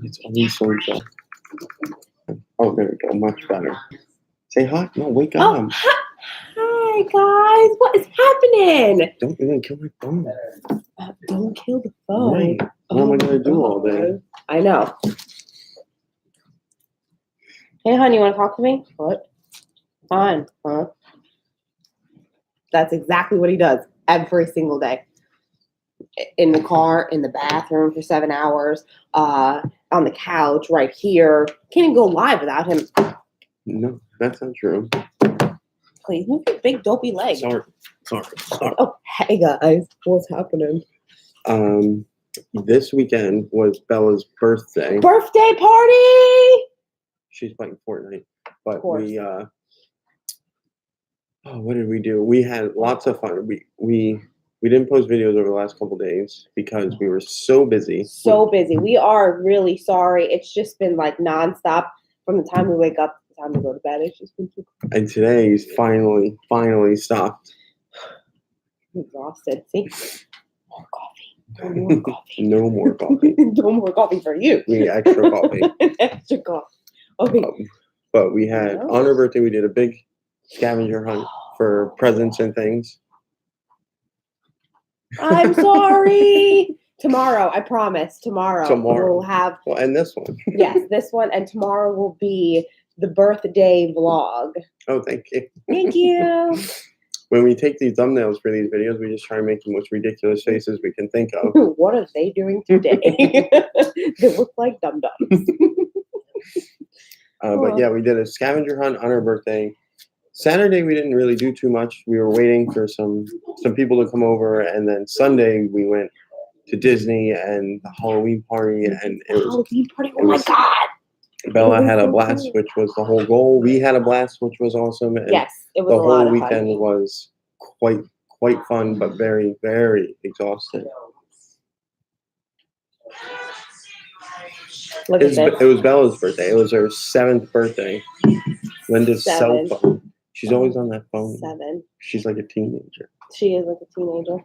It's always so dark. Oh, there we go. Much better. Say hi. No, wake up. Oh, hi guys. What is happening? Don't even kill my phone. Don't kill the phone. Right. What am I going to do all day? I know. Hey, honey, you want to talk to me? What? Fine. Huh? That's exactly what he does every single day. In the car, in the bathroom for 7 hours, on the couch, right here. Can't even go live without him. No, that's not true. Please move your big dopey leg. Sorry. Oh, hey guys, what's happening? This weekend was Bella's birthday. Birthday party! She's playing Fortnite, but we what did we do? We had lots of fun. We didn't post videos over the last couple days because we were so busy. So busy. We are really sorry. It's just been like nonstop from the time we wake up to the time we go to bed. It's just been too. And today's finally stopped. I'm exhausted. See, more coffee. No more coffee. No more coffee. No more coffee for you. We need extra coffee. Extra coffee. Okay. But we had on her birthday. We did a big scavenger hunt for presents and things. I'm sorry. Tomorrow, I promise. Tomorrow we'll have. Well, and this one. Yes, this one, and tomorrow will be the birthday vlog. Oh, thank you. Thank you. When we take these thumbnails for these videos, we just try and make the most ridiculous faces we can think of. What are they doing today? They look like dum-dums. But yeah, we did a scavenger hunt on her birthday. Saturday, we didn't really do too much. We were waiting for some people to come over. And then Sunday, we went to Disney and the Halloween party. And it was Halloween party. Oh my God. Bella had a blast, which was the whole goal. We had a blast, which was awesome. And yes, it was the a lot whole of fun. weekend was quite fun, but very, very exhausting. Look at this. It was Bella's birthday. It was her 7th birthday. Linda's cell phone. She's always on that phone. 7. She's like a teenager. She is like a teenager.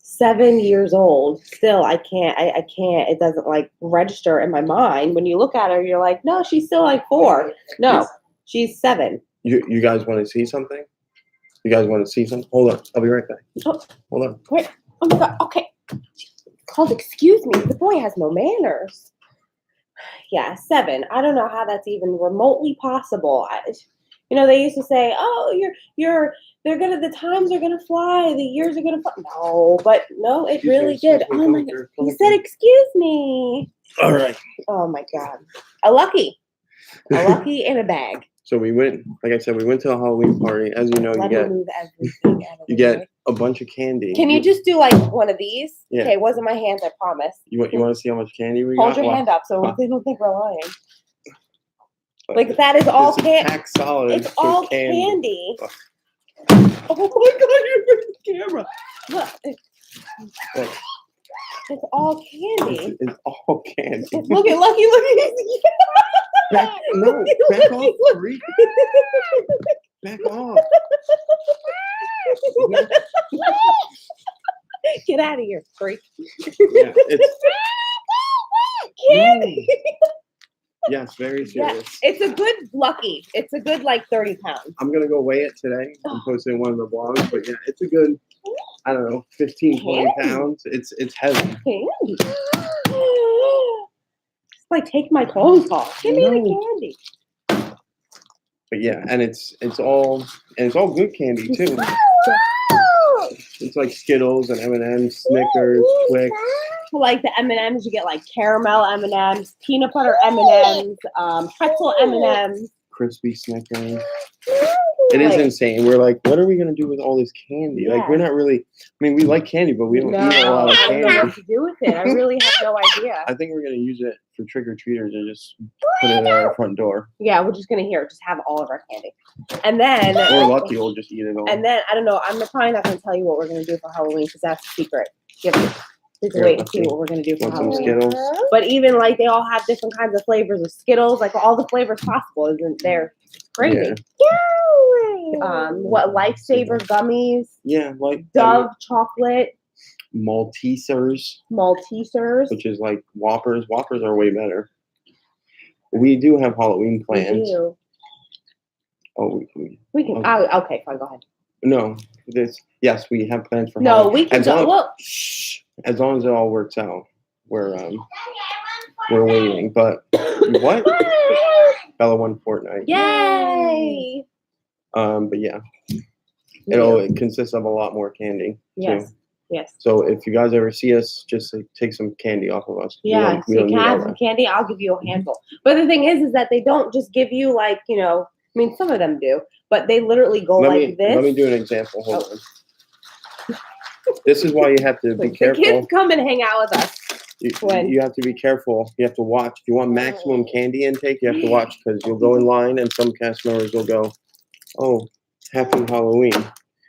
7 years old. Still, I can't. It doesn't like register in my mind. When you look at her, you're like, no, she's still like 4. No, she's 7. You guys want to see something? You guys want to see something? Hold on. I'll be right back. Oh, hold on. Wait. Oh my God. Okay. Called excuse me. The boy has no manners. Yeah, 7. I don't know how that's even remotely possible. They used to say, "Oh, the times are gonna fly, the years are gonna fly." No, but no, it really did. Oh my God! He said, "Excuse me." All right. Oh my God! A lucky in a bag. So we went, like I said, we went to a Halloween party. As you know, you get a bunch of candy. Can you just do like one of these? Yeah. Okay, it wasn't my hands, I promise. You want to see how much candy we got? Hold your hand up so they don't think we're lying. Like that is all candy. It's all candy. Oh my God, you're in the camera. Look. It's all candy. It's all candy. Look at Lucky. Back off, freak. Back off. Get out of here, freak. Yeah, it's candy. Yes, very serious. Yeah, it's a good Lucky. It's a good like 30 pounds. I'm gonna go weigh it today. I'm posting one of the vlogs, but yeah, it's a good, I don't know, 15, 20 pounds. It's heavy. Candy. It's like take my clothes off. Give me the candy. But yeah, and it's all good candy too. It's like Skittles and M&M's, Snickers, Twix. Like the M&M's, you get like caramel M&M's, peanut butter M&M's, pretzel M&M's, crispy Snickers. It is insane. We're like, what are we gonna do with all this candy? Yeah. Like, we're not really. I mean, we like candy, but we don't eat a lot of candy. I don't know what to do with it. I really have no idea. I think we're gonna use it for trick or treaters and just put it at our front door. Yeah, we're just gonna just have all of our candy, and then or Lucky will just eat it all. And then I don't know. I'm probably not gonna tell you what we're gonna do for Halloween because that's a secret. You have to wait and see what we're gonna do for Halloween. Some Skittles. But even like they all have different kinds of flavors of Skittles, like all the flavors possible, isn't there? It's crazy. Yeah. What Lifesaver gummies? Yeah, like Dove chocolate. Maltesers. Maltesers. Which is like Whoppers. Whoppers are way better. We do have Halloween We plans. do. Oh, We can. Okay, fine. Go ahead. no. Yes, we have plans for No, Halloween. we can go. Well, As long as it all works out, we're waiting. But what? Bella won Fortnite. yay! But yeah, it consists of a lot more candy Yes. too. Yes. So if you guys ever see us, just take some candy off of us. Yeah, we so don't you need can all have some that. candy. I'll give you a handful. But the thing is that they don't just give you like, you know, I mean, some of them do, but they literally go this. Let me do an example. Hold on. This is why you have to be careful. The kids come and hang out with us. You have to be careful. You have to watch. If you want maximum candy intake, you have to watch because you'll go in line and some cast members will go, "Oh, happy Halloween,"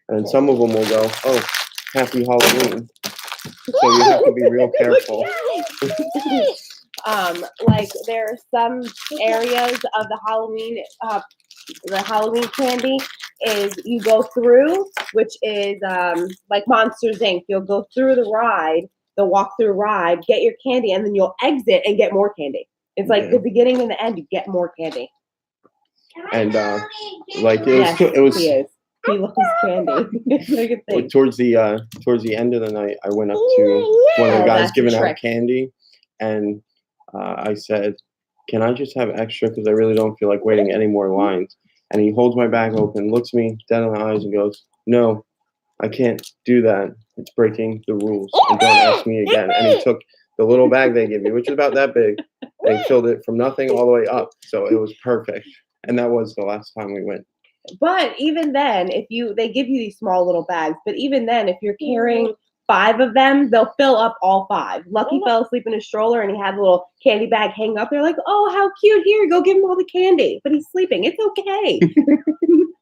and then some of them will go, "Oh, happy Halloween." So you have to be real careful. Like there are some areas of the Halloween candy is you go through, which is like Monsters Inc. You'll go through the ride, the walk-through ride, get your candy, and then you'll exit and get more candy. It's like the beginning and the end. You get more candy. And like it was. He loves candy. Towards the end of the night, I went up to one of the guys giving out candy, and I said, "Can I just have extra? Because I really don't feel like waiting any more lines." And he holds my bag open, looks me dead in the eyes, and goes, "No, I can't do that. It's breaking the rules. And don't ask me again." And he took the little bag they give you, which is about that big, and he filled it from nothing all the way up. So it was perfect. And that was the last time we went. But even then, they give you these small little bags, but even then, if you're carrying 5 of them, they'll fill up all 5. Lucky fell asleep in his stroller and he had a little candy bag hanging up. They're like, "Oh, how cute. Here, go give him all the candy." But he's sleeping. It's okay.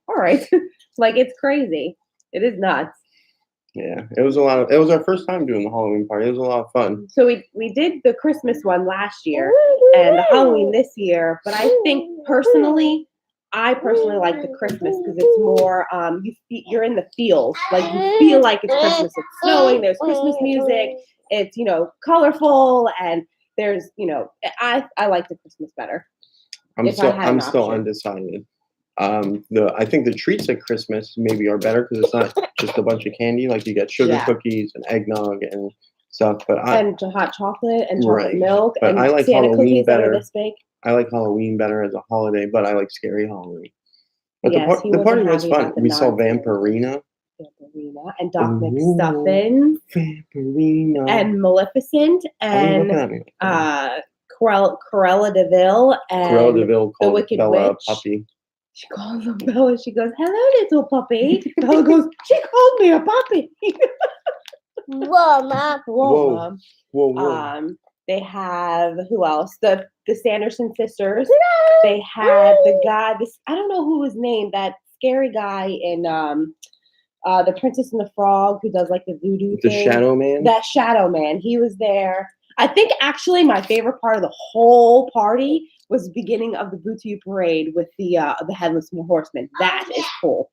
All right. Like, it's crazy. It is nuts. Yeah, it was our first time doing the Halloween party. It was a lot of fun. So we did the Christmas one last year and the Halloween this year, but I personally like the Christmas because it's more you're in the field, like you feel like it's Christmas. It's snowing, there's Christmas music, it's colorful, and there's I like the Christmas better. I'm still undecided. I think the treats at Christmas maybe are better because it's not just a bunch of candy. Like you get sugar cookies and eggnog and stuff, and hot chocolate and chocolate milk. But and I like Santa Halloween better. This big. I like Halloween better as a holiday, but I like Scary Halloween. But yes, the party was fun. We saw Vampirina. And Doc McStuffins. Vampirina. And Maleficent. And Cruella de Vil. And Cruella de Vil called the Wicked Bella Witch. a puppy. She calls him Bella. She goes, "Hello, little puppy." Bella goes, "She called me a puppy." Whoa, Mom. Whoa, Mom. They have who else? The Sanderson sisters. They had the guy. I don't know who his name. That scary guy in the Princess and the Frog who does like the voodoo thing. The Shadow Man. That Shadow Man. He was there. I think actually my favorite part of the whole party was the beginning of the Booty Parade with the Headless Horseman. That is cool.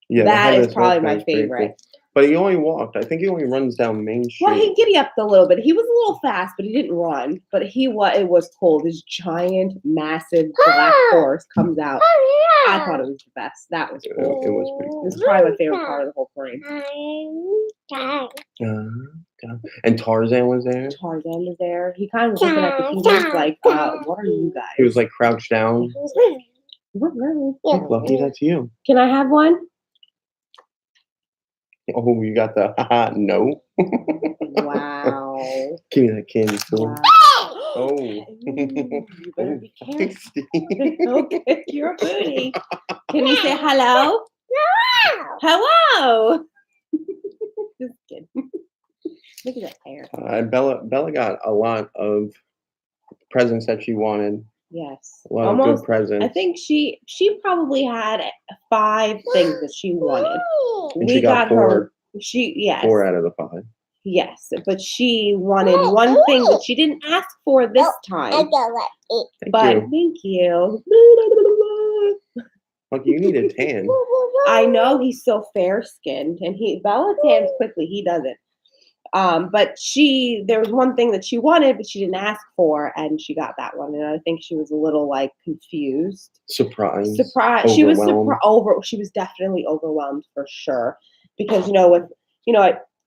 Yeah, that is probably my favorite. Cool. But he only walked. I think he only runs down Main Street. Well, he giddy up a little bit. He was a little fast, but he didn't run. But it was cool. This giant, massive black horse comes out. I thought it was the best. That was cool. It was pretty cool. It was probably my favorite part of the whole parade. And Tarzan was there. Tarzan was there. He kind of was looking at the humans like, "What are you guys?" He was like crouched down. Lucky, that's you. Can I have one? Oh, you got the no. Wow. Give me that candy, too. Wow. Oh. You better be careful. Don't kick your booty. Can you say hello? Hello. Just kidding. Look at that hair. Bella got a lot of presents that she wanted. Yes. A lot of good presents. I think she probably had 5 things that she wanted. And she got 4. Yes. 4 out of the 5. Yes, but she wanted one thing that she didn't ask for this time. Thank you. Look, you need a tan. I know he's so fair skinned, and Bella tans quickly. He doesn't. But there was one thing that she wanted, but she didn't ask for, and she got that one. And I think she was a little like confused. Surprised. She was Overwhelmed. She was definitely overwhelmed for sure. Because,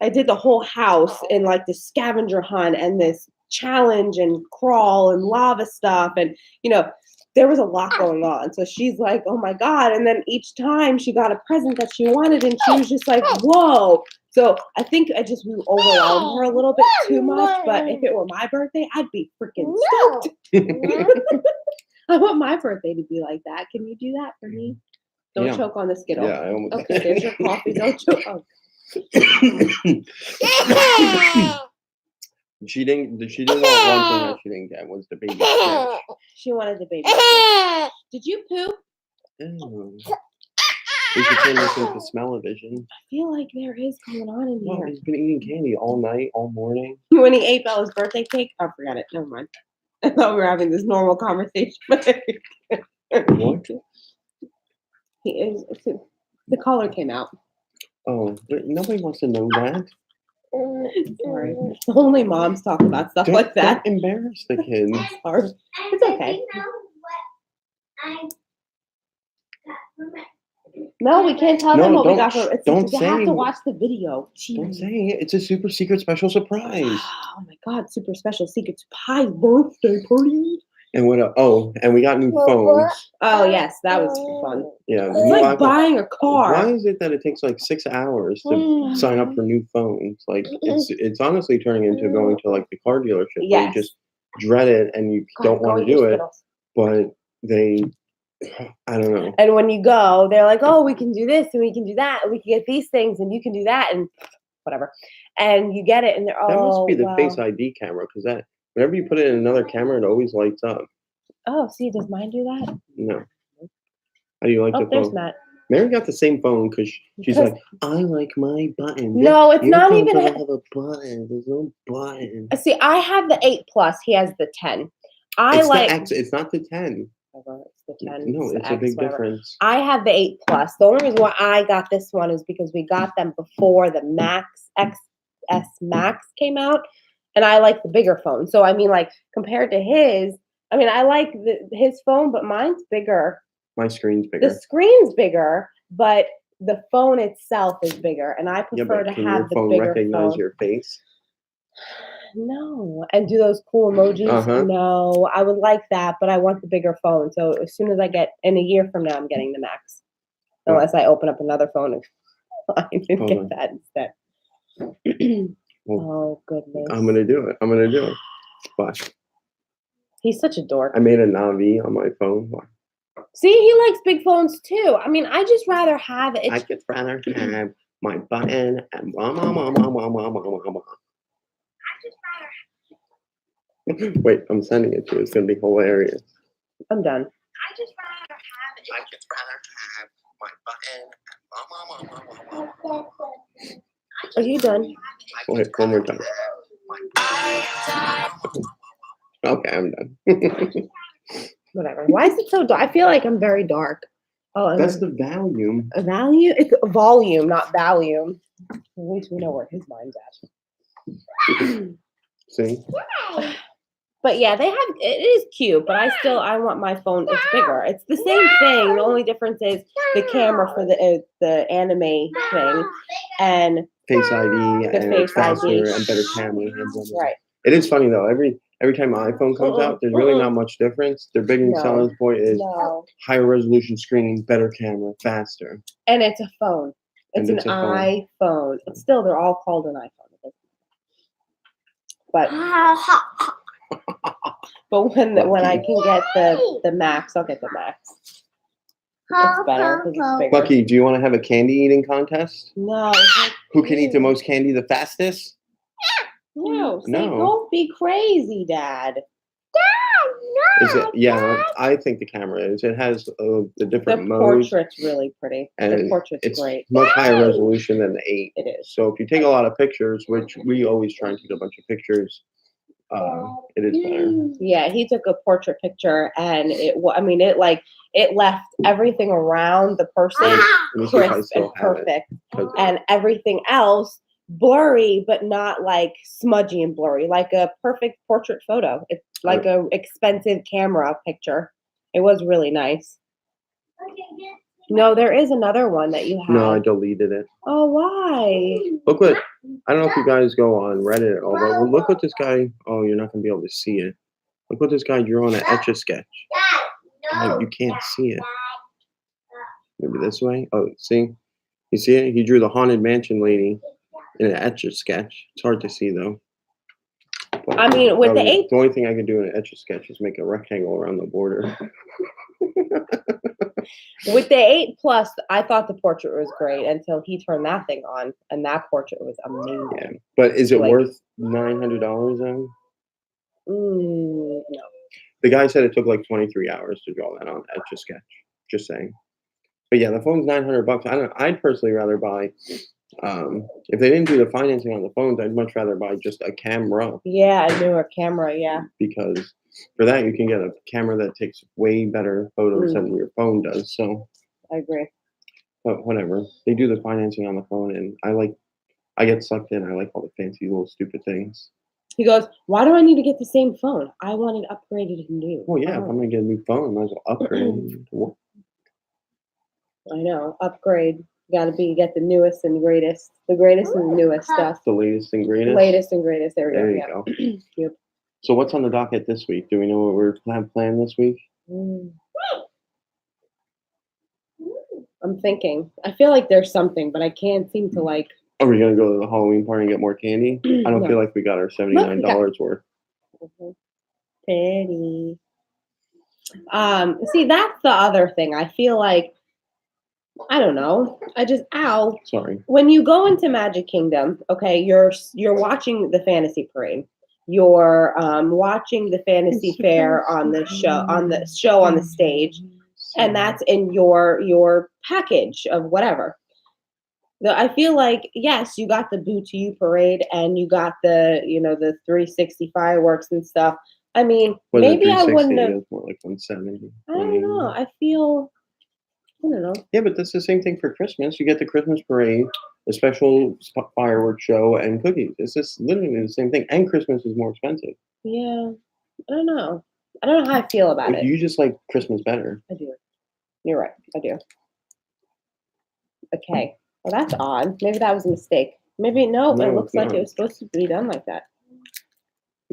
I did the whole house in like this scavenger hunt and this challenge and crawl and lava stuff. And, there was a lot going on. So she's like, oh my God. And then each time she got a present that she wanted, and she was just like, whoa. So I think we overwhelmed her a little bit too much. But if it were my birthday, I'd be freaking stoked. I want my birthday to be like that. Can you do that for me? Don't choke on the Skittle. Yeah, I almost. Okay, there's your coffee. Don't choke. Oh. She didn't want one thing that she didn't get was the baby fish. She wanted the baby fish. Did you poop? Ew. We should turn this into smell-o-vision. I feel like there is going on in Well, here. he's been eating candy all night, all morning. When he ate Bella's birthday cake, oh, forget it. Never mind. I thought we were having this normal conversation. What? He is. The color came out. Oh, but nobody wants to know that. Sorry. Only moms talk about stuff like that. Don't embarrass the kids. Sorry. It's okay. No, we can't tell them what we got for. They have to watch the video. Jeez. Don't say it. It's a super secret special surprise. Oh my God! Super special secret pie birthday party. And and we got new phones. Oh yes, that was fun. Yeah, It's like buying a car. Why is it that it takes like 6 hours to sign up for new phones? Like it's honestly turning into going to like the car dealership. Yes. Where you just dread it and you don't want to do it, but I don't know. And when you go, they're like, "Oh, we can do this and we can do that, and we can get these things, and you can do that, and whatever." And you get it, and they're that must be the Face ID camera, because that whenever you put it in another camera, it always lights up. Oh, see, does mine do that? No. How do you like the phone? There's Matt. Mary got the same phone because she's like, I like my button. No, it's not even. I have a button. There's no button. See, I have the 8 Plus. He has the 10. It's not the 10. It's the 10. No, it's a big difference. I have the 8 Plus. The only reason why I got this one is because we got them before the XS Max came out, and I like the bigger phone. So I mean, like compared to his, I like his phone, but mine's bigger. My screen's bigger. The screen's bigger, but the phone itself is bigger, and I prefer to have the bigger phone. Your phone recognize your face? No. And do those cool emojis? Uh-huh. No. I would like that, but I want the bigger phone. So as soon as I get, in a year from now, I'm getting the Max. Unless I open up another phone and get that instead. Oh, goodness. I'm going to do it. Watch. He's such a dork. I made a Navi on my phone. Watch. See, he likes big phones too. I just rather have it. I just rather have my button and Wait, I'm sending it to you. It's going to be hilarious. I'm done. I just rather have my Are you done? Wait, one more time. Okay, I'm done. Whatever. Why is it so dark? I feel like I'm very dark. Oh, that's the volume. A value? It's a volume, not volume. At least we know where his mind's at. See? But yeah, it is cute, but I want my phone, it's bigger. It's the same thing. The only difference is the camera for the anime thing and Face ID and faster and better camera. Right. It is funny though. Every time an iPhone comes out, there's really not much difference. Their biggest selling point is higher resolution screen, better camera, faster. And it's a phone. It's an iPhone. But still, they're all called an iPhone. But when I can get the Max, I'll get the Max. It's better because it's bigger. Lucky, do you want to have a candy eating contest? No. Who can eat the most candy the fastest? No. See, don't be crazy, Dad. Is it? Yeah, I think the camera is. It has the different modes. The portrait's really pretty. And the portrait's great. Much higher resolution than the 8. It is. So if you take a lot of pictures, which we always try and take a bunch of pictures, it is better. Yeah, he took a portrait picture, and it left everything around the person crisp and perfect, and everything else blurry, but not like smudgy and blurry, like a perfect portrait photo. It's like a expensive camera picture. It was really nice. No, there is another one that you have. No, I deleted it. Oh, why? Look what, I don't know if you guys go on Reddit at all, but look what this guy, oh, you're not going to be able to see it. Look what this guy drew on an Etch-a-Sketch. Like, you can't see it. Maybe this way? Oh, see? You see it? He drew the Haunted Mansion lady in an Etch-a-Sketch. It's hard to see, though. But, I mean, with the yeah, 8. The only thing I can do in an Etch-a-Sketch is make a rectangle around the border. With the 8 Plus, I thought the portrait was great until he turned that thing on, and that portrait was amazing. Yeah. But is it Like- worth $900 then? No. The guy said it took like 23 hours to draw that on Etch-a-Sketch. Just saying. But yeah, the phone's $900. I'd personally rather buy. If they didn't do the financing on the phones, I'd much rather buy just a camera. Yeah, a newer camera. Yeah. Because for that you can get a camera that takes way better photos than your phone does. So I agree. but whatever. They do the financing on the phone, and I get sucked in. I like all the fancy little stupid things. He goes, "Why do I need to get the same phone? I want it upgraded and new." Oh yeah, if I'm gonna get a new phone, I might as well upgrade. I know. Upgrade. Got to get the newest and greatest. The greatest and the newest stuff. The latest and greatest. Latest and greatest. There we There you go. go. Yep. So what's on the docket this week? Do we know what we're planned this week? I'm thinking. I feel like there's something, but I can't seem to like. Are we gonna go to the Halloween party and get more candy? I don't No. feel like we got our $79 worth. Pretty. See, that's the other thing. I feel like, I don't know. Sorry. When you go into Magic Kingdom, okay, you're watching the fantasy parade. You're watching the fantasy fair on the show on the stage, and that's in your package of whatever. I feel like, yes, you got the Boo to You parade and you got the 360 fireworks and stuff. I mean, Was maybe it I 360? wouldn't have. It was more like 170. I don't know. I don't know. Yeah, but that's the same thing for Christmas. You get the Christmas parade, a special fireworks show, and cookies. It's just literally the same thing. And Christmas is more expensive. Yeah, I don't know. I don't know how I feel about it. You just like Christmas better. I do. You're right. I do. Okay. Well, that's odd. Maybe that was a mistake. Maybe no. It looks like it was supposed to be done like that.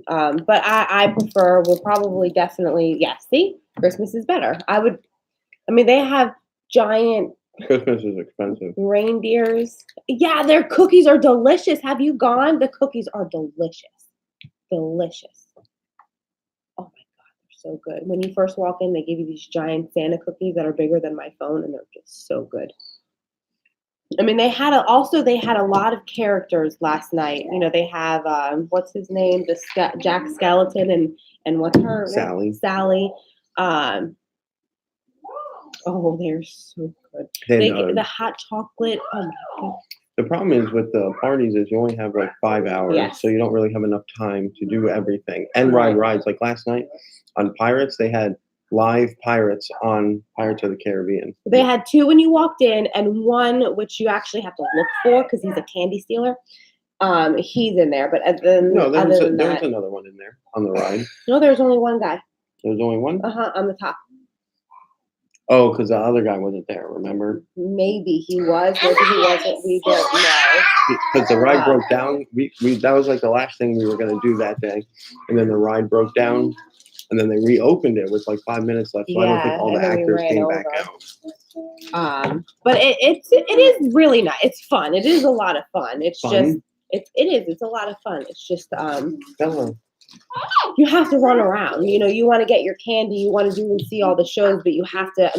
But I prefer. We'll probably definitely. Yeah. See, Christmas is better. They have giant Christmas is expensive. reindeers. Yeah, their cookies are delicious. Have you gone? The cookies are delicious. Delicious. Oh my God, they're so good. When you first walk in, they give you these giant Santa cookies that are bigger than my phone, and they're just so good. They had a lot of characters last night. They have what's his name, Jack Skeleton, and what's her Sally. Sally. Oh, they're so good. The hot chocolate. Oh my God. The problem is with the parties is you only have like 5 hours, Yes. so you don't really have enough time to do everything and ride rides. Like last night on Pirates, they had live pirates on Pirates of the Caribbean. They had 2 when you walked in, and 1 which you actually have to look for because he's a candy stealer. He's in there, but No, there was that, another one in there on the ride. no, there's only one guy. There was only one? On the top. Oh, because the other guy wasn't there, remember? Maybe he was, maybe he wasn't. We don't know. Because the ride broke down. We that was like the last thing we were going to do that day. And then the ride broke down. And then they reopened it with like 5 minutes left. So I don't think all the actors came back out. But it is really nice. It's fun. It is a lot of fun. It's Fun? just it's a lot of fun. It's just Bella. you have to run around. You want to get your candy, you want to do and see all the shows, but you have to,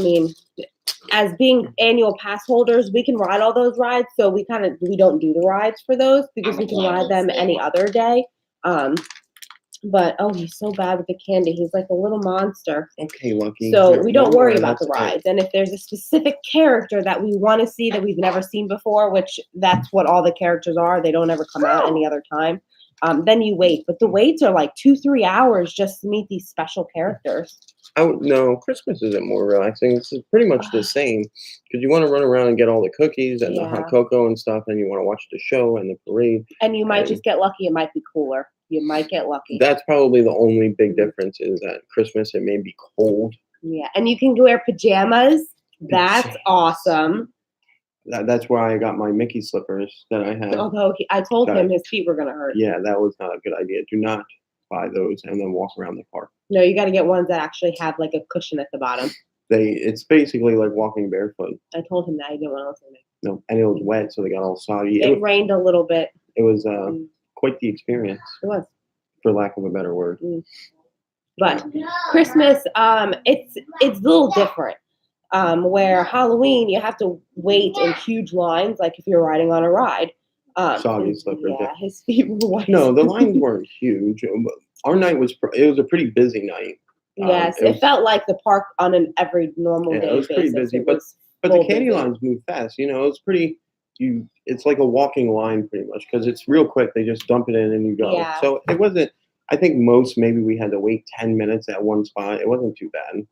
as being annual pass holders, we can ride all those rides. So we don't do the rides for those because we can ride them any other day. But he's so bad with the candy. He's like a little monster. Okay, Lucky. So we don't worry about the That's rides. And if there's a specific character that we want to see that we've never seen before, which that's what all the characters are, they don't ever come out any other time. Then you wait, but the waits are like 2-3 hours just to meet these special characters. No, Christmas isn't more relaxing. It's pretty much the same because you want to run around and get all the cookies and the Yeah. hot cocoa and stuff, and you want to watch the show and the parade. And you might And just get lucky. It might be cooler. You might get lucky. That's probably the only big difference is that Christmas it may be cold. Yeah, and you can wear pajamas. That's Pajamas. awesome. That's why I got my Mickey slippers that I had. Although I told Got him his feet were gonna hurt. Yeah, that was not a good idea. Do not buy those and then walk around the park. No, you got to get ones that actually have like a cushion at the bottom. It's basically like walking barefoot. I told him that. He didn't want to listen to me. No, and it was wet, so they got all soggy. It rained a little bit. It was quite the experience, It was. for lack of a better word. But Christmas, it's a little different. Where Halloween, you have to wait in huge lines, like if you're riding on a ride. Soggy slippers. Yeah, his feet were white. No, the lines weren't huge. Our night was it was a pretty busy night. Yes, it felt like the park on an every normal day it was pretty basis. busy, It but was the full candy busy. lines move fast. You know, it's pretty. It's like a walking line pretty much because it's real quick. They just dump it in and you go. Yeah. So it wasn't. I think maybe we had to wait 10 minutes at one spot. It wasn't too bad.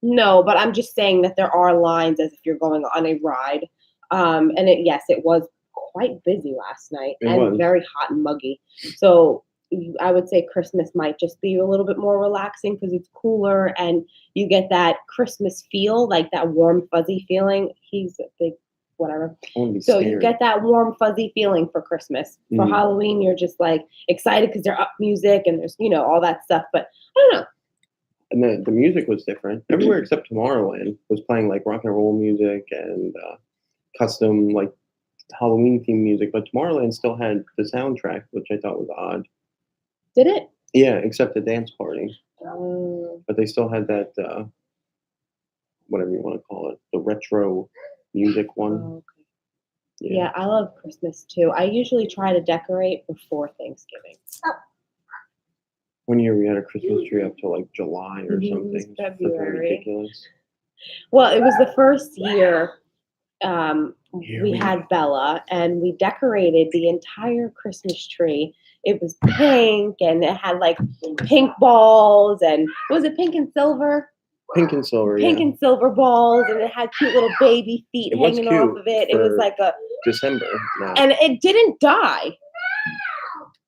No, but I'm just saying that there are lines as if you're going on a ride. And it was quite busy last night It and was. very hot and muggy. So I would say Christmas might just be a little bit more relaxing because it's cooler and you get that Christmas feel, like that warm, fuzzy feeling. He's a big whatever. I want to be So scared. you get that warm, fuzzy feeling for Christmas. For Mhm. Halloween, you're just like excited because there's up music and there's, all that stuff. But I don't know. And the music was different. Everywhere except Tomorrowland was playing like rock and roll music and custom like Halloween themed music. But Tomorrowland still had the soundtrack, which I thought was odd. Did it? Yeah, except the dance party. Oh. But they still had that whatever you want to call it, the retro music one. Okay. Yeah, I love Christmas too. I usually try to decorate before Thanksgiving. One year we had a Christmas tree up till like July or Mhm, it was something. Something February. ridiculous. Well, it was the first year Here we we had Bella, and we decorated the entire Christmas tree. It was pink, and it had like pink balls, and was it pink and silver? Pink and silver, Pink yeah. and silver balls, and it had cute little baby feet It was hanging off cute of it. It was for like a, December. No, and it didn't die.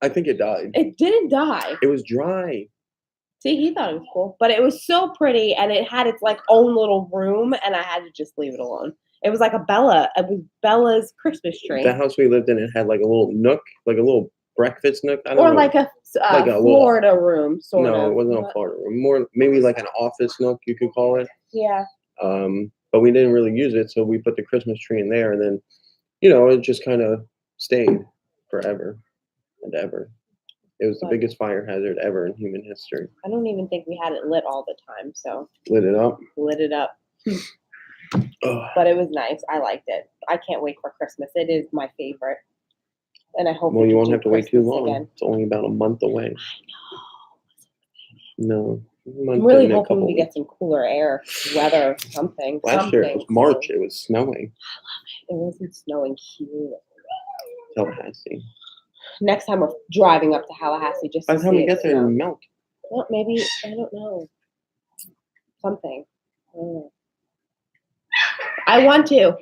I think it died. It didn't die. It was dry. See, he thought it was cool, but it was so pretty, and it had its like own little room, and I had to just leave it alone. It was like it was Bella's Christmas tree, The house we lived in, it had like a little nook, like a little breakfast nook. I don't or know. like a little- Florida room, sort of. No, it wasn't a Florida room. More maybe like an office nook, you could call it. Yeah, But we didn't really use it, so we put the Christmas tree in there, and then, it just kind of stayed forever and ever. It was the But- biggest fire hazard ever in human history. I don't even think we had it lit all the time, so Lit it up. lit it up. Ugh. But it was nice. I liked it. I can't wait for Christmas. It is my favorite, and I hope. Well, we you can won't do have to wait too Christmas long. again. It's only about a month away. No. I'm really hoping we get some cooler air, weather, something. Last year it was something. March. It was snowing. It wasn't snowing here. Tallahassee. Next time we're driving up to Tallahassee just By to the time see we it get there, snow. it'll melt. Well, maybe, I don't know. Something. I don't know. I want to.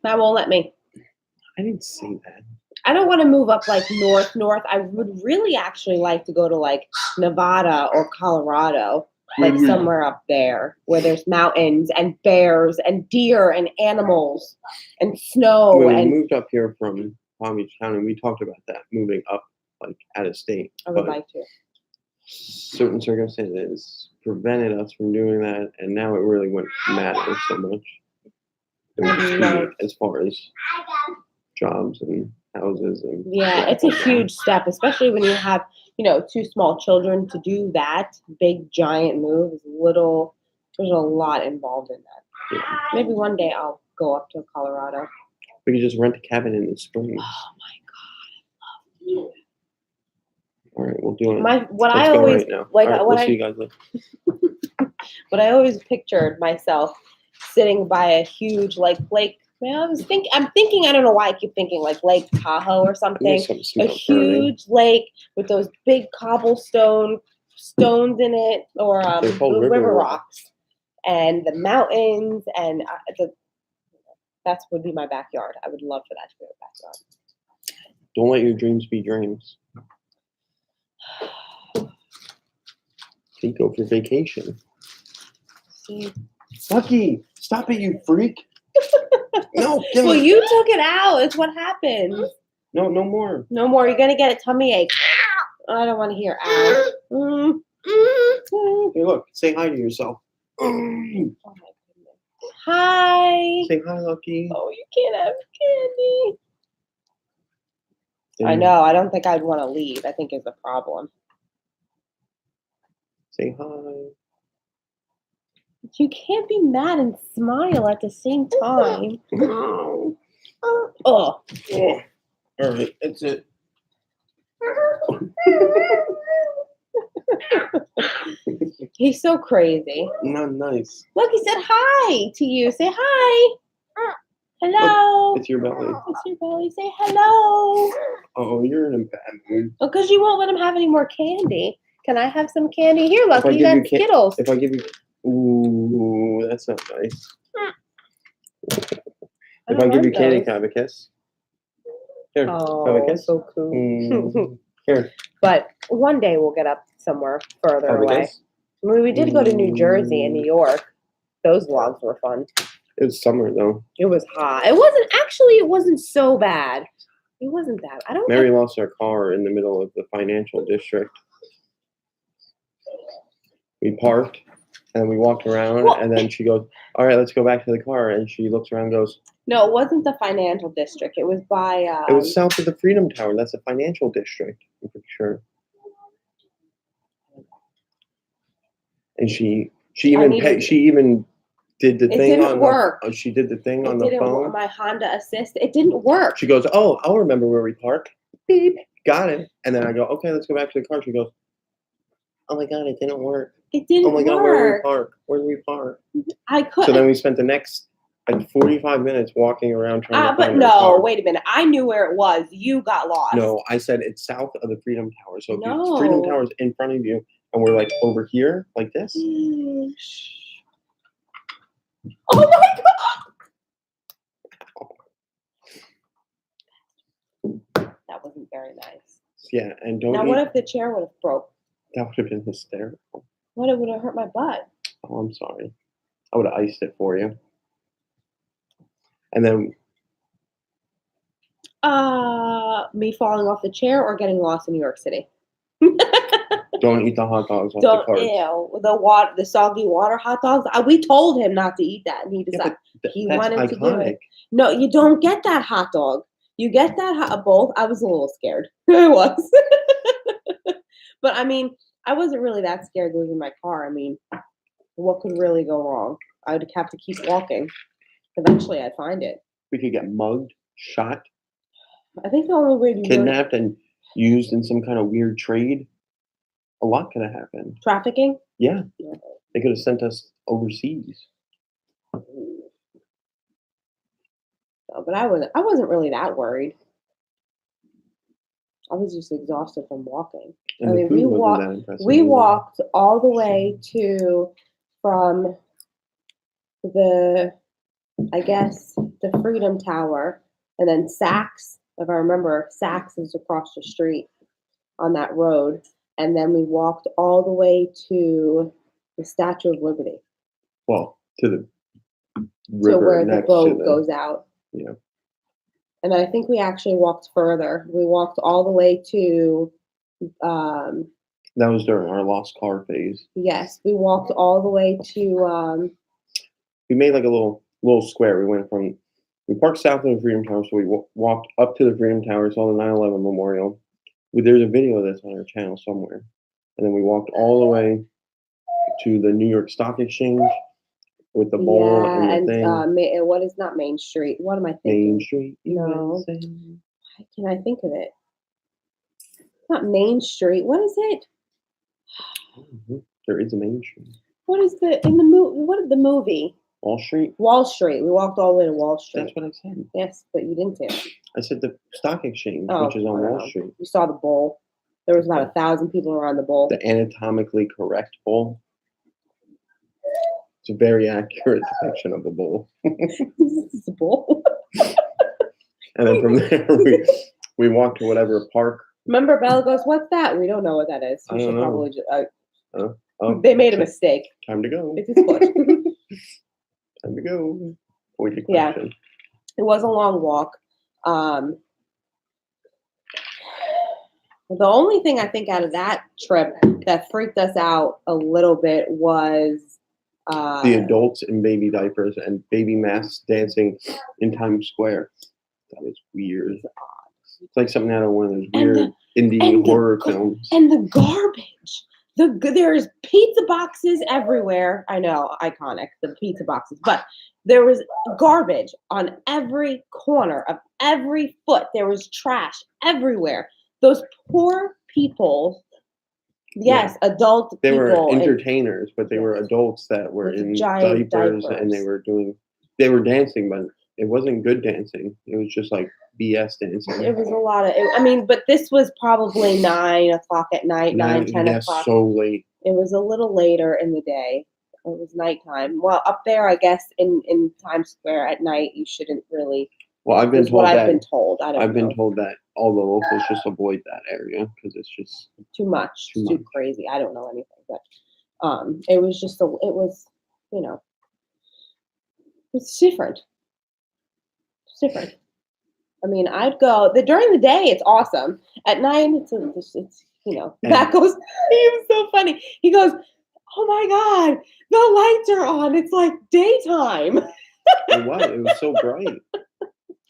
That won't let me. I didn't say that. I don't want to move up like north. I would really actually like to go to like Nevada or Colorado, like Mhm. somewhere up there where there's mountains and bears and deer and animals and snow When we and moved up here from Palm Beach County, we talked about that, moving up like out of state. I would But like to. certain circumstances prevented us from doing that, and now it really wouldn't matter so much. It was huge Right. as far as jobs and houses and Yeah, it's a huge step, especially when you have, two small children to do that big giant move is little. There's a lot involved in that. Yeah. Maybe one day I'll go up to Colorado. We could just rent a cabin in the springs. Oh my God. All right, we'll do it. What Let's I go always right now. like All right, what we'll I see you guys later. what I always pictured myself sitting by a huge like lake Well, I'm thinking. I don't know why I keep thinking like Lake Tahoe or something. There's some A smells burning. huge lake with those big cobblestone stones in it, or They're called the river river rocks. rocks, and the mountains, and that would be my backyard. I would love for that to be my backyard. Don't let your dreams be dreams. Go for vacation. See? Lucky, stop it, you freak. No, give Well, me. you took it out. It's what happened. No, no more. No more. You're gonna get a tummy ache. I don't want to hear ow. Hey, look, say hi to yourself. Say Oh my goodness. Hi. hi, Lucky. Oh, you can't have candy. I know. I don't think I'd want to leave. I think it's a problem. Say hi. You can't be mad and smile at the same time. Oh. Oh. Oh. All right, that's it. He's so crazy. Not nice. Look, he said hi to you. Say hi. Hello. It's your belly. It's your belly. Say hello. Oh, you're in a bad mood. Because you won't let him have any more candy. Can I have some candy? Here, Lucky, you give got you Skittles. If I give you, ooh, that's not nice. If I give you candy, can I have a kiss? Here, have a Oh, kiss. so cool. Here, But one day we'll get up somewhere further have a away. kiss. I mean, we did go to New Jersey and New York. Those vlogs were fun. It was summer though. It was hot. It wasn't so bad. It wasn't that. I don't Mary lost her car in the middle of the financial district. We parked and we walked around, Well, and then she goes, "All right, let's go back to the car." And she looks around and goes, No, it wasn't the financial district. It was by "It was south of the Freedom Tower. That's a financial district, I'm pretty sure." And she even did the It thing didn't on work. she did the thing it on the didn't work. phone. My Honda Assist. It didn't work. She goes, "Oh, I'll remember where we park." Beep, got it. And then I go, "Okay, let's go back to the car." She goes, "Oh my god, it didn't work. It didn't Oh my god, where do we work. park? Where do we park?" I couldn't. So then we spent the next 45 minutes walking around trying to But find our no, car. wait a minute. I knew where it was. You got lost. No, I said it's south of the Freedom Tower. So if No. the Freedom Tower is in front of you, and we're like over here, like this. Oh my god! That wasn't very nice. Yeah, and don't Now, eat. what if the chair would have broke? That would have been hysterical. What if it would have hurt my butt? Oh, I'm sorry. I would have iced it for you. And then Me falling off the chair or getting lost in New York City? don't eat the hot dogs off the Don't carts. the soggy water hot dogs. We told him not to eat that, and he decided he That's wanted iconic. to do it. No, you don't get that hot dog. You get that both. I was a little scared. I was, but I mean, I wasn't really that scared losing my car. I mean, what could really go wrong? I would have to keep walking. Eventually, I'd find it. We could get mugged, shot, I think the only way to kidnapped, and used in some kind of weird trade. A lot could have happened. trafficking. Yeah. They could have sent us overseas. No, but I wasn't really that worried. I was just exhausted from walking. And I the mean, food wasn't that impressive we either. walked all the way from the, I guess, the Freedom Tower, and then Saks. If I remember, Saks is across the street on that road, and then we walked all the way to the Statue of Liberty. Well, to the river to where the next boat to the, goes out. Yeah. And I think we actually walked further. We walked all the way to, that was during our lost car phase. yes, we walked all the way to, We made like a little square. We parked south of the Freedom Tower, so we walked up to the Freedom Tower, saw the 9/11 memorial. There's a video of this on our channel somewhere. And then we walked all the way to the New York Stock Exchange with the bowl and the thing. what is not Main Street? What am I thinking? Main Street. No. USA. Why can I think of it? Not Main Street. What is it? There is a Main Street. What is the movie? Wall Street? Wall Street. We walked all the way to Wall Street. That's what I said. Yes, but you didn't. I said the stock exchange, Oh, which is on I don't Wall know. Street. You saw the bowl. There was about 1,000 people around the bowl. The anatomically correct bowl. It's a very accurate depiction of a bowl. This is a bowl. And then from there, we walked to whatever park. Remember, Bella goes, "What's that?" We don't know what that is. I We don't should know. probably just. Oh, They made a mistake. time to go. It's his foot. Time to go. Pointed Yeah. question. It was a long walk. The only thing I think out of that trip that freaked us out a little bit was The adults in baby diapers and baby masks dancing in Times Square. That was weird. It's like something out of one of those And weird indie and the horror gar- films. and the garbage. There's pizza boxes everywhere. I know, iconic, the pizza boxes, but there was garbage on every corner of every foot. There was trash everywhere. Those poor people. Yes, adult They people. were and- entertainers, but they were adults that were With in giant diapers and they diapers. were dancing, but it wasn't good dancing. It was just like BS dancing. It was a lot of. I mean, but this was probably 9 o'clock at night, 10 Yes, o'clock. so late. It was a little later in the day. It was nighttime. Well, up there, I guess in Times Square at night, you shouldn't really. Well, I've been Is what told I've been that. told. I don't I've been know. told that all the locals just avoid that area because it's just Too much. Too Too much. crazy. I don't know anything, but it was just it was, it's different. It's different. I mean, I'd go during the day. It's awesome. At night, it's that goes. He was so funny. He goes, "Oh my God, the lights are on. It's like daytime." it was. It was so bright.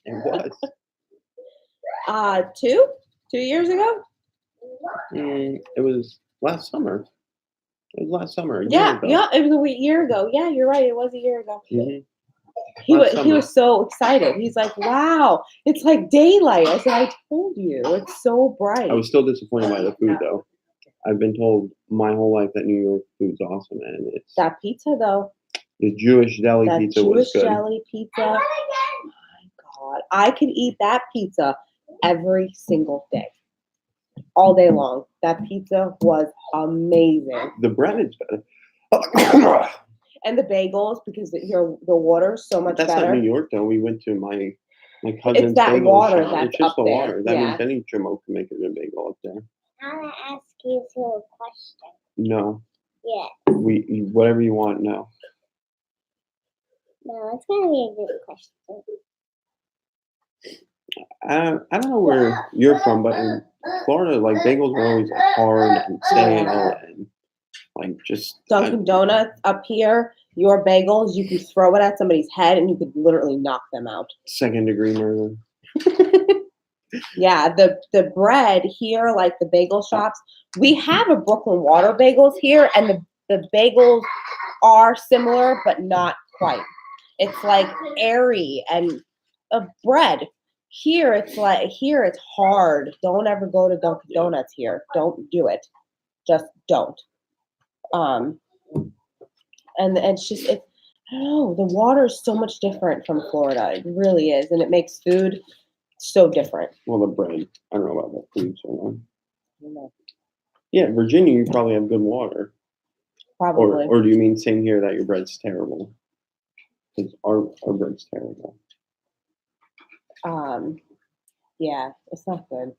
It was. 2 years ago. It was last summer. It was last summer. A year Yeah, ago. yeah, it was a year ago. Yeah, you're right. It was a year ago. Mhm. He Last was summer. so excited. He's like, "Wow, it's like daylight." I said, "I told you, it's so bright." I was still disappointed by the food, though. I've been told my whole life that New York food's awesome, and it's That pizza though. the Jewish deli That pizza Jewish was good. jelly pizza. Oh my God, I could eat that pizza every single day, all day long. That pizza was amazing. The bread is better. And the bagels, because the water's so much That's better. not New York, though. We went to my cousin's that bagel water shop. that's It's just up the there, water. That yeah. means any Jamo can make a good bagel up there. I want to ask you a question. No, Yeah. whatever you want. No, No, it's gonna be a good question. I don't know where you're from, but in Florida, like bagels are always hard and stale and like just Dunkin' Donuts up here, your bagels, you can throw it at somebody's head and you could literally knock them out. second-degree murder. Yeah, the bread here, like the bagel shops, we have a Brooklyn Water Bagels here, and the bagels are similar, but not quite. It's like airy and a bread. Here it's hard. Don't ever go to Dunkin' Donuts here. Don't do it. Just don't. And it's just I don't know. The water is so much different from Florida. It really is, and it makes food so different. Well, the bread. I don't know about the food so much. I don't know. Yeah, Virginia, you probably have good water. Probably. Or do you mean same here that your bread's terrible? Because our bread's terrible. Yeah, it's not good.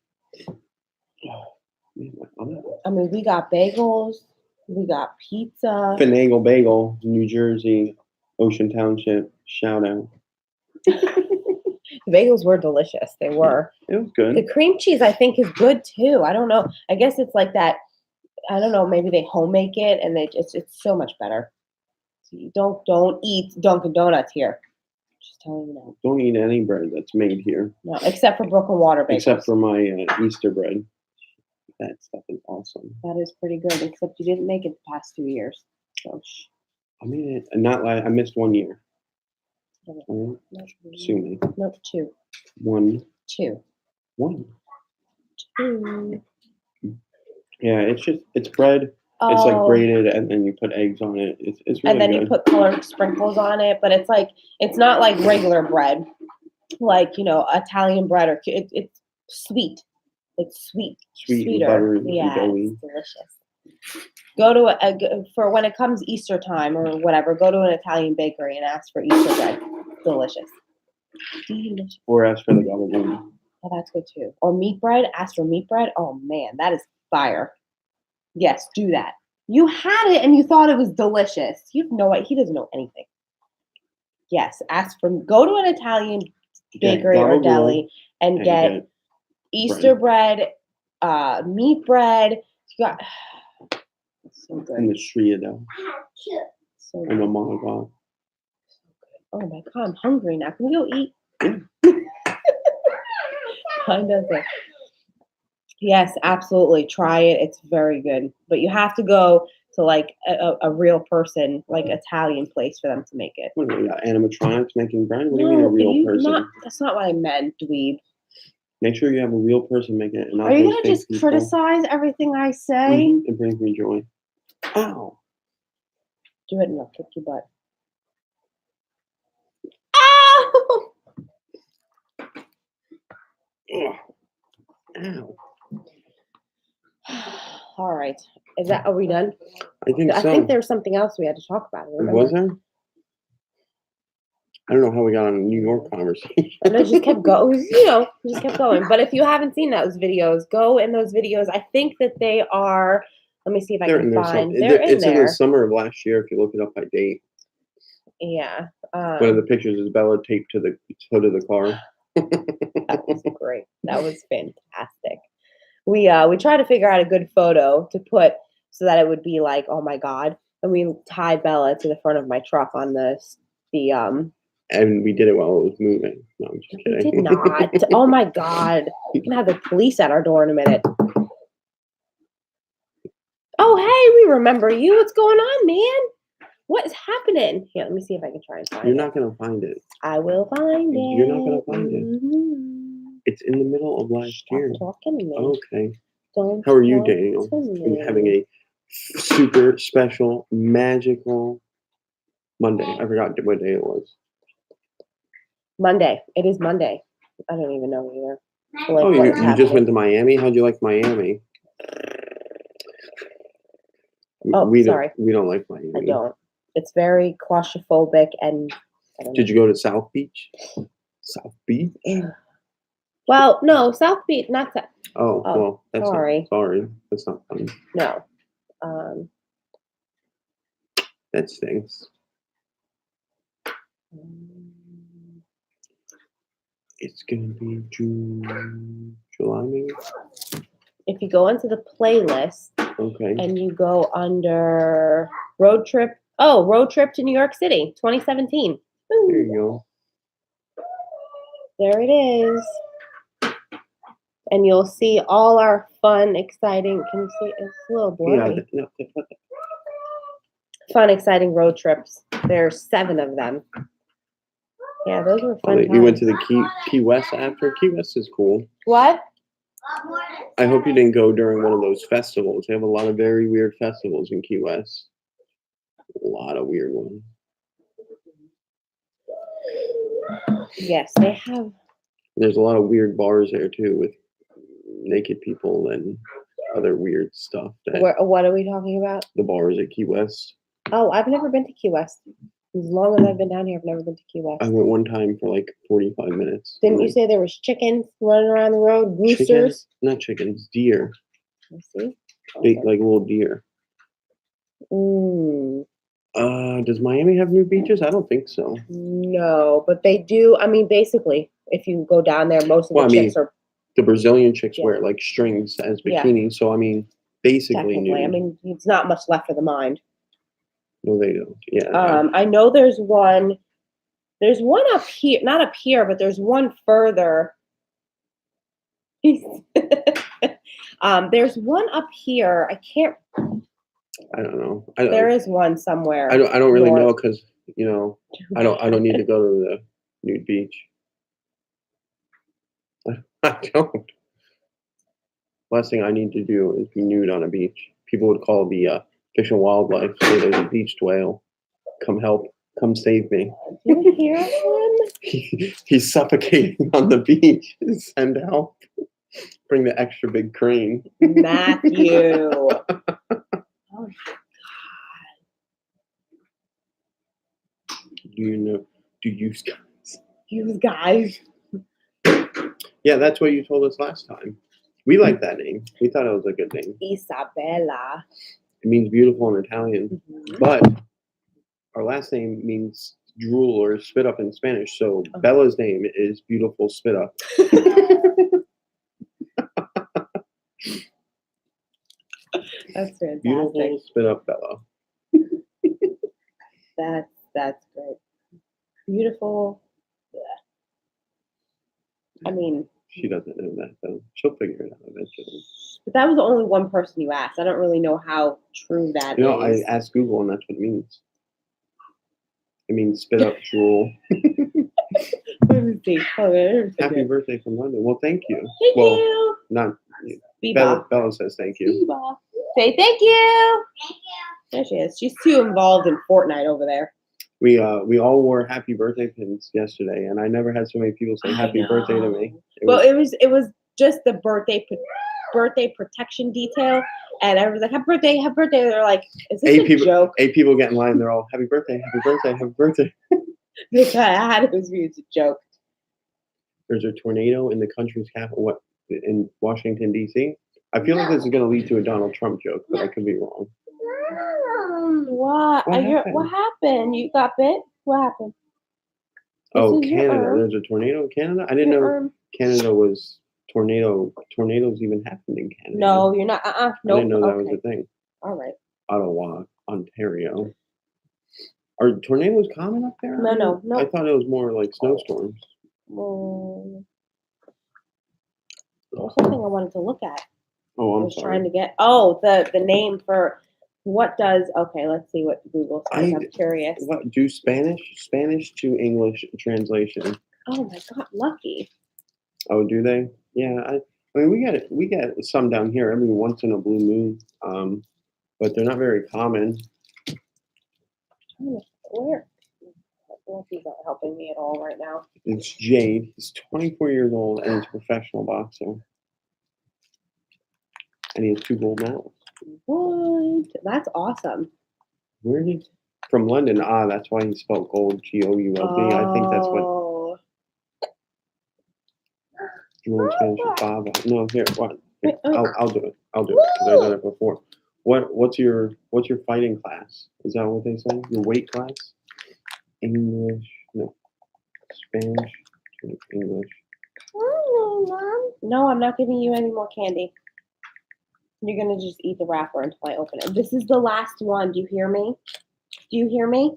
Man, I'm not- I mean, we got bagels, we got pizza. Finagle Bagel, New Jersey, Ocean Township. Shout out. The bagels were delicious. They were. It was good. The cream cheese, I think, is good too. I don't know. I guess it's like that. I don't know. Maybe they home make it, and it's so much better. So you don't eat Dunkin' Donuts here. Just telling you now. Don't eat any bread that's made here, No, except for Brooklyn Water Bagels. except for my Easter bread. That stuff is awesome. That is pretty good. Except you didn't make it the past 2 years. So I made it. I missed 1 year. Nope. Sue me. Nope, 2. One. 2. 1. 2. Yeah, it's bread It's like Oh, braided, and then you put eggs on it. It's really and then good. you put colored sprinkles on it, but it's not like regular bread, like Italian bread or it's sweet. It's Sweet and sweeter. buttery and Yeah, doughy. it's delicious. Go to for when it comes Easter time or whatever. Go to an Italian bakery and ask for Easter bread. Delicious. Delicious. Or ask for the gabagool. Oh, that's good too. Or meat bread. Ask for meat bread. Oh man, that is fire. Yes, do that. You had it and you thought it was delicious. You have no idea. He doesn't know anything. Yes, go to an Italian bakery or gabagool deli and and get Easter bread, meat bread. You got so good. and the shria dough. So And good. oh my god. Oh my god, I'm hungry now. Can we go eat? Kind of thing. Yes, absolutely. Try it. It's very good. But you have to go to like a real person, like Italian place for them to make it. What do we got? Animatronics making bread? What do you mean a real person? That's not what I meant, dweeb. Make sure you have a real person making it. And not Are you those gonna fake just people. criticize everything I say? Mhm. It brings me joy. Ow. Do it and I'll kick your butt. Ow! Ugh. Ow. All right. Are we done? I think I so. think there's something else we had to talk about. Remember? Was there? I don't know how we got on a New York conversation. And I just kept going. Just kept going. But if you haven't seen those videos, go in those videos. I think that they are. Let me see if I can find. It's in the summer of last year. If you look it up by date. Yeah. One of the pictures is Bella taped to the hood of the car. That was great. That was fantastic. We tried to figure out a good photo to put so that it would be like, oh my god. And we tied Bella to the front of my truck on the And we did it while it was moving. No, I'm just We kidding. did not. Oh my god. We can have the police at our door in a minute. Oh hey, we remember you. What's going on, man? What is happening? Here, let me see if I can try and find You're it. not gonna find it. I will find it. You're not gonna find it. Mhm. It's in the middle of last Stop year. talking to me. Okay. Don't How are you, talk Daniel? to And me. having a super special, magical Monday. I forgot what day it was. Monday. It is Monday. I don't even know either. Like, Oh, what's you just happening. went to Miami? How'd you like Miami? Oh, sorry. We don't like Miami. I don't. It's very claustrophobic and I don't know. Did you go to South Beach? South Beach? Well, no, South Beach, not South. Oh, well, that's sorry. Sorry. That's not funny. No. That stinks. It's gonna be June, July maybe? If you go into the playlist Okay. and you go under road trip to New York City, 2017. There you go. There it is. And you'll see all our fun, exciting, can you see? It's a little blurry. Yeah, no, Fun, exciting road trips. There's 7 of them. Yeah, those were fun. you went to the Key West after? Key West is cool. What? I hope you didn't go during one of those festivals. They have a lot of very weird festivals in Key West. A lot of weird ones. Yes, they have. There's a lot of weird bars there too with naked people and other weird stuff. What are we talking about? The bars at Key West. Oh, I've never been to Key West. As long as I've been down here, I've never been to Key West. I went one time for like 45 minutes. Didn't you say there was chickens running around the road? Roosters? Chickens? Not chickens, deer. Let's see. Big, like little deer. Does Miami have new beaches? I don't think so. No, but they do. I mean, basically, if you go down there, most of the chicks are. The Brazilian chicks wear like strings as bikinis. So, I mean, basically Technically, nude. I mean, it's not much left for the mind. No, they don't. Yeah. I know there's one. There's one up here, not up here, but there's one further. There's one up here. I can't. I don't know. There is one somewhere. I don't really know because I don't need to go to the nude beach. I don't. Last thing I need to do is be nude on a beach. People would call the Fish and Wildlife say there's a beached whale. Come help. Come save me. Do you hear him? He's suffocating on the beach. Send help. Bring the extra big crane. Matthew. Oh my Do you know? Do you guys? You guys. Yeah, that's what you told us last time. We like that name. We thought it was a good name. Isabella. It means beautiful in Italian, but our last name means drool or spit up in Spanish. So Bella's name is Beautiful Spit Up. That's fantastic. Beautiful Spit Up Bella. That's great. Beautiful. Yeah. I mean, She doesn't know that though. She'll figure it out eventually. but that was the only one person you asked. I don't really know how true that You know, I is. asked Google, and that's what it means. It means spit up drool. Let me see. Oh, there's a Happy good- birthday from London. Well, thank you. Thank Well, you. not Beba. Bella says thank you. Beba. Say thank you. Thank you. There she is. She's too involved in Fortnite over there. We all wore happy birthday pins yesterday, and I never had so many people say I happy birthday to me. Well, it was just the birthday protection detail, and everyone's like, "Happy birthday, happy birthday!" They're like, "Is this a joke?" 8 people get in line. They're all happy birthday, happy birthday, happy birthday. They had it was a joke. There's a tornado in the country's capital. What in Washington D.C. I feel like this is going to lead to a Donald Trump joke, but I could be wrong. What? What happened? What happened? You got bit? What happened? Oh, This is your Canada. arm. There's a tornado in Canada. I didn't Your know arm. Canada was tornadoes even happened in Canada. No, you're not. I No. didn't know that Okay. was a thing. All right. Ottawa, Ontario. Are tornadoes common up there? No. I thought it was more like snowstorms. Well, there's something I wanted to look at. Oh, I I'm was sorry. trying to get. Oh, the name for what does? Okay, let's see what Google says. I'm curious. What do Spanish to English translation? Oh my God, lucky. Oh, do they? Yeah, I mean we get some down here every once in a blue moon, but they're not very common. Where? Lucky's not helping me at all right now. It's Jade. He's 24 years old and he's a professional boxer, and he has 2 gold medals. What? That's awesome. Where did from London? Ah, that's why he spelled gold Gould. I think that's what Oh. Drew in Spanish is Bava. No, here, what? Wait, I'll do it. I'll do it because I've done it before. What's your fighting class? Is that what they say? Your weight class? English, no, Spanish to English. Oh, Mom. No, I'm not giving you any more candy. You're gonna just eat the wrapper until I open it. This is the last one. Do you hear me? Do you hear me?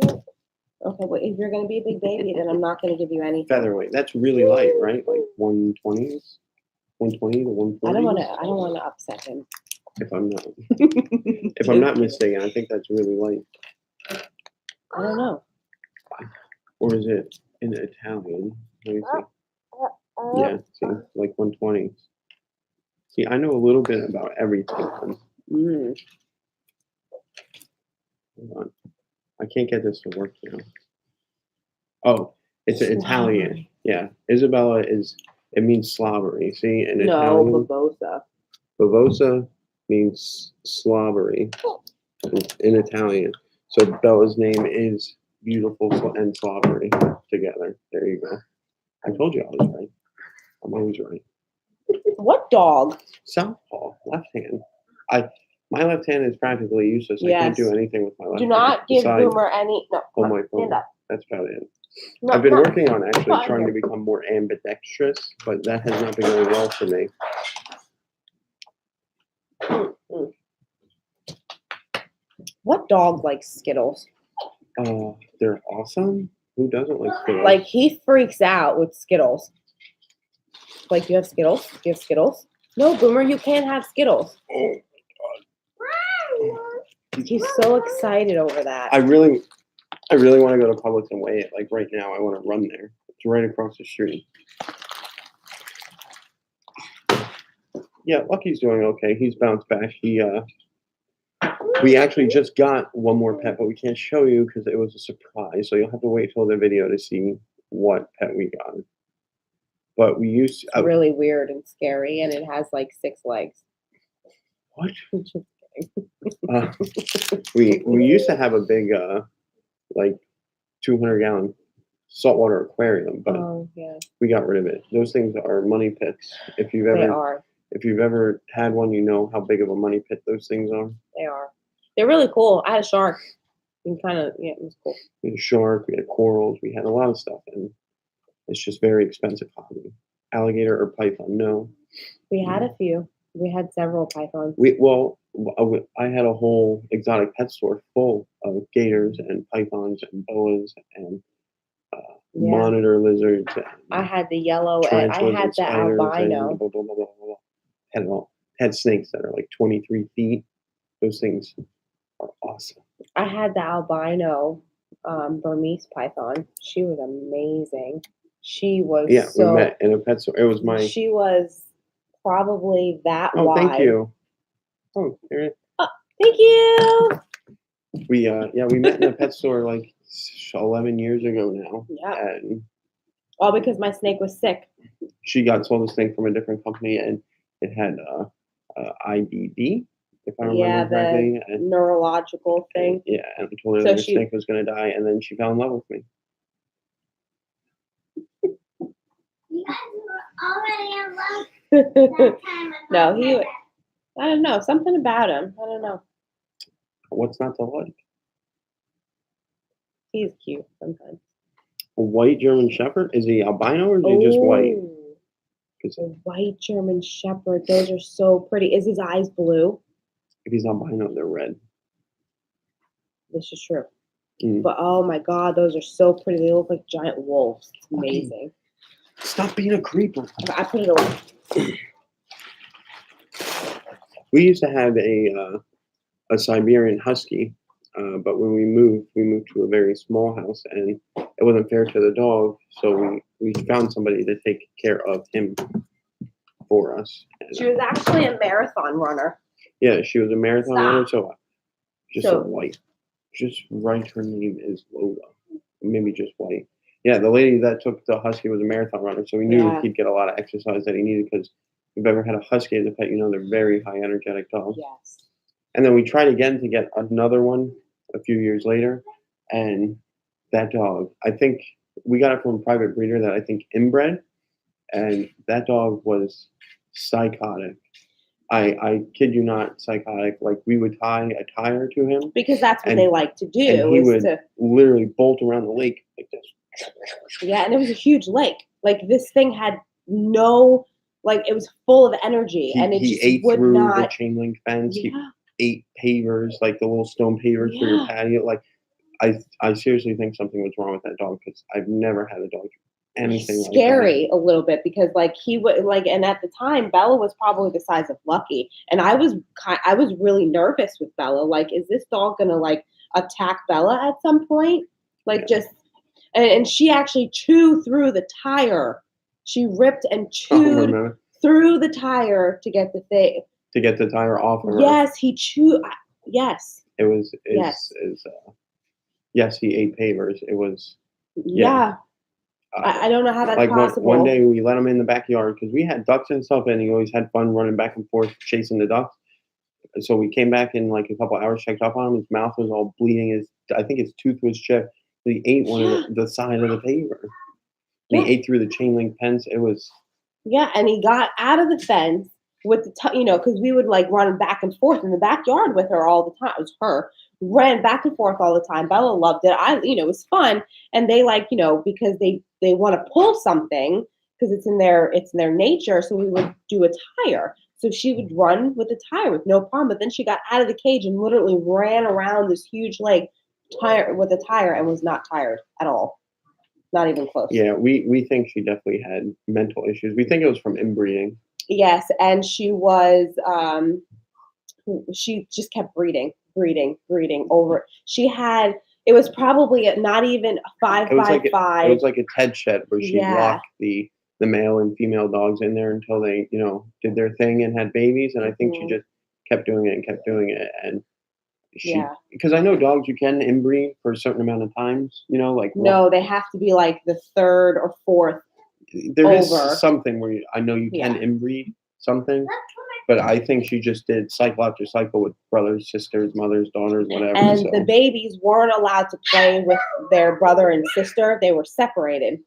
Okay, well, if you're gonna be a big baby, then I'm not gonna give you anything. Featherweight. That's really light, right? Like 120s, 120 to 140. I don't wanna upset him. If I'm not mistaken, I think that's really light. I don't know. Or is it in Italian? Let me see. Yeah, see, like 120s. See, I know a little bit about everything. Hold on. I can't get this to work now. Oh, it's an Italian. Yeah, Isabella it means slobbery. See, in Italian, Bavosa. Bavosa means slobbery in Italian. So Bella's name is beautiful and slobbery together. There you go. I told you I was right. I'm always right. What dog? Southpaw, left hand. My left hand is practically useless. I can't Yes. do anything with my left Do hand. not give besides Boomer any. No. hold my phone. Stand up. That's about it. No, I've been no. working on actually Fine. trying to become more ambidextrous, but that has not been going well for me. What dog likes Skittles? They're awesome. Who doesn't like Skittles? Like he freaks out with Skittles. Like, you have Skittles? Do you have Skittles? No, Boomer, you can't have Skittles. Oh, He's so excited over that. I really want to go to Publix and weigh it. Like right now, I want to run there. It's right across the street. Yeah, Lucky's doing okay. He's bounced back. He We actually just got one more pet, but we can't show you because it was a surprise. So you'll have to wait till the video to see what pet we got. But we used It's really weird and scary, and it has like 6 legs. what? Just kidding. We used to have a big like 200-gallon saltwater aquarium, but Oh yeah, we got rid of it. Those things are money pits. If you've they ever are. if you've ever had one, you know how big of a money pit those things are. They are. They're really cool. I had a shark. And kind of it was cool. We had a shark, we had corals, we had a lot of stuff, and it's just very expensive hobby. Alligator or python? No. We had a few. We had several pythons. I had a whole exotic pet store full of gators and pythons and boas and Yeah. monitor lizards. And I had the yellow, and I tarantulas had and the spiders albino. and blah, blah, blah, blah, blah. Had it all. Had snakes that are like 23 feet. Those things are awesome. I had the albino Burmese python. She was amazing. She was Yeah, so. we met in a pet store. It was my. She was probably that Oh, wide. thank you. Oh, there it is. Thank you. We met in a pet store like 11 years ago now. Yeah. And All because my snake was sick. she got sold this thing from a different company, and it had IBD, if I remember correctly. The neurological thing. Yeah, and I told her So that the she- snake was going to die, and then she fell in love with me. You guys were already in love that time. No, I don't know. Something about him. I don't know. What's not to like? He's cute sometimes. A white German Shepherd? Is he albino or is he just white? Oh, 'Cause a white German Shepherd. Those are so pretty. Is his eyes blue? if he's albino, they're red. This is true. Mm. But oh my god, those are so pretty. They look like giant wolves. It's Okay. amazing. Stop being a creeper. I put it away. We used to have a Siberian Husky, but when we moved to a very small house, and it wasn't fair to the dog, so we found somebody to take care of him for us. And, She was actually a marathon runner. yeah, she was a marathon Stop. runner, so just So- a white. Just write her name is Lola. Maybe just white. Yeah, the lady that took the Husky was a marathon runner, so we knew Yeah. he'd get a lot of exercise that he needed because if you've ever had a Husky as a pet, you know they're very high energetic dogs. Yes. And then we tried again to get another one a few years later, and that dog, I think we got it from a private breeder that I think inbred, and that dog was psychotic. I kid you not, psychotic. Like we would tie a tire to him, Because that's what And- they like to do. and he Is would to, literally bolt around the lake like this. yeah, and it was a huge lake. Like this thing had no, like it was full of energy, and it He just ate would through the not. chain link fence. He Yeah. ate pavers, like the little stone pavers for your Yeah. patio. Like I seriously think something was wrong with that dog because I've never had a dog do anything like that. Scary a little bit because like he would like, and at the time Bella was probably the size of Lucky, and I was really nervous with Bella. Like, is this dog gonna like attack Bella at some point? Like Yeah. just, and she actually chewed through the tire. She ripped and Oh, chewed remember? through the tire to get the thing. To get the tire off of her. Yes, he chewed. Yes. It was Yes. yes, he ate pavers. It was Yeah. I don't know how that's like possible. one day we let him in the backyard because we had ducks and stuff, and he always had fun running back and forth chasing the ducks. And so we came back in like a couple hours, checked up on him. His mouth was all bleeding. I think his tooth was chipped. He ate one of the side of the paver. And Yeah. he ate through the chain link fence. It was Yeah, and he got out of the fence with the, because we would like run back and forth in the backyard with her all the time. It was her ran back and forth all the time. Bella loved it. It was fun, and they because they want to pull something because it's in their nature. So we would do a tire. So she would run with the tire with no problem. But then she got out of the cage and literally ran around this huge lake tire with a tire and was not tired at all. Not even close. yeah. We think she definitely had mental issues. We think it was from inbreeding. Yes, and she was she just kept breeding over. It was probably not even a 5 It was by like 5. It was like a Ted shed where she Yeah. locked the male and female dogs in there until they did their thing and had babies. And I think she Mhm. just kept doing it and kept doing it. And Yeah. Because I know dogs you can inbreed for a certain amount of times. You know, like No, they have to be like the third or fourth. there is over. something where I know you can inbreed something, but I think she just did cycle after cycle with brothers, sisters, mothers, daughters, whatever. And so. the babies weren't allowed to play with their brother and sister. They were separated.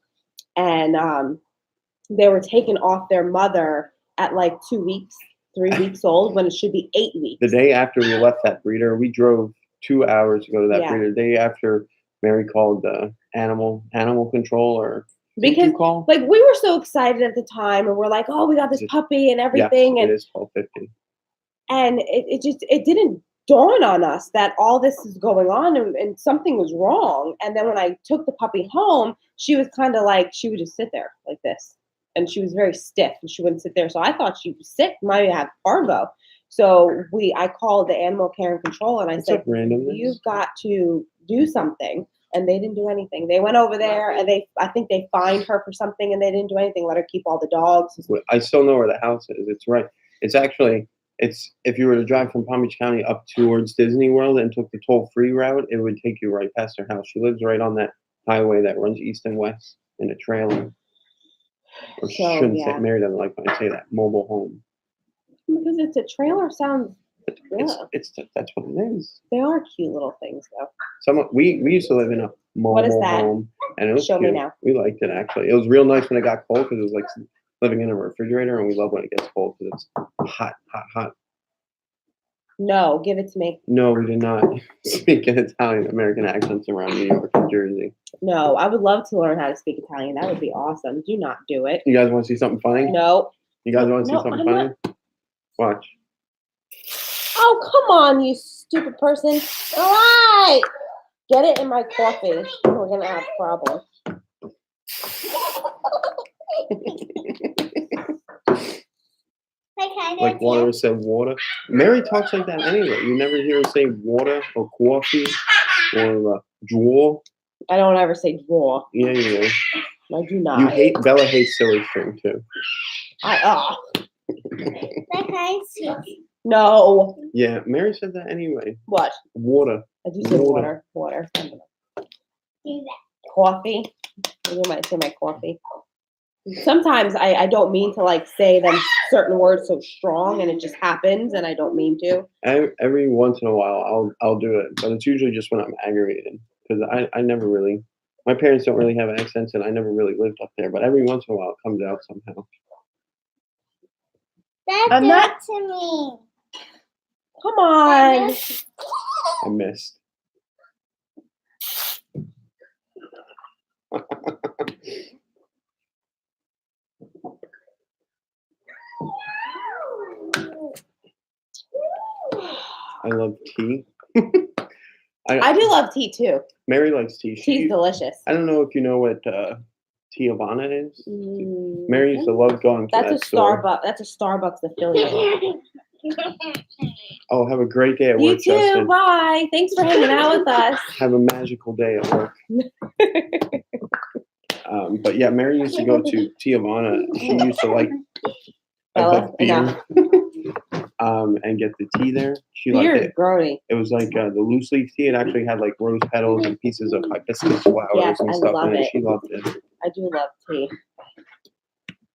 And they were taken off their mother at like 2 weeks, 3 weeks old, when it should be 8 weeks. The day after we left that breeder, we drove 2 hours to go to that Yeah. breeder. The day after, Mary called animal control or Because call? like we were so excited at the time, and we're like, oh, we got this puppy and everything. Yes, and it is 12:50. And it didn't dawn on us that all this is going on and something was wrong. And then when I took the puppy home, she was kind of like, she would just sit there like this. And she was very stiff and she wouldn't sit there. So I thought she was sick, might have parvo. So I called the animal care and control and I said, you've got to do something. And they didn't do anything. They went over there and I think they fined her for something and they didn't do anything. Let her keep all the dogs. I still know where the house is. It's right. It's actually, if you were to drive from Palm Beach County up towards Disney World and took the toll-free route, it would take you right past her house. She lives right on that highway that runs east and west in a trailer. Or shouldn't say, Mary doesn't like when I say that, mobile home. Because it's a trailer sounds, that's what it is. They are cute little things though. We used to live in a mobile home and it was Show cute. me now. We liked it actually. It was real nice when it got cold because it was like living in a refrigerator, and we love when it gets cold because it's hot. No, give it to me. No, we did not speak an Italian American accents around New York and Jersey. No, I would love to learn how to speak Italian. That would be awesome. Do not do it. You guys want to see something funny? No. You guys want to see something funny? Watch. Oh, come on, you stupid person. All right. Get it in my coffee. We're going to have problems. Like water said water. Mary talks like that anyway. You never hear her say water or coffee or draw. I don't ever say draw. Yeah, you do. I do not. Bella hates silly string too. No. Yeah, Mary said that anyway. What? Water. I do say water. Water. Coffee. I might say my coffee. Sometimes I don't mean to like say them certain words so strong, and it just happens, and I don't mean to. Every once in a while, I'll do it, but it's usually just when I'm aggravated because I never really. My parents don't really have accents, and I never really lived up there. But every once in a while, it comes out somehow. I'm not to me. Come on. I missed. I love tea. I do love tea too. Mary likes tea. Tea's delicious. I don't know if you know what Tijuana is. Mary used to love going to that store. Starbucks. That's a Starbucks affiliate. Oh, have a great day at work, You too. Justin. Bye. Thanks for hanging out with us. Have a magical day at work. But yeah, Mary used to go to Tijuana. She used to like beer. And get the tea there. She liked it. Grody. It was like the loose leaf tea. It actually had like rose petals and pieces of hibiscus flowers and stuff in it. She loved it. I do love tea.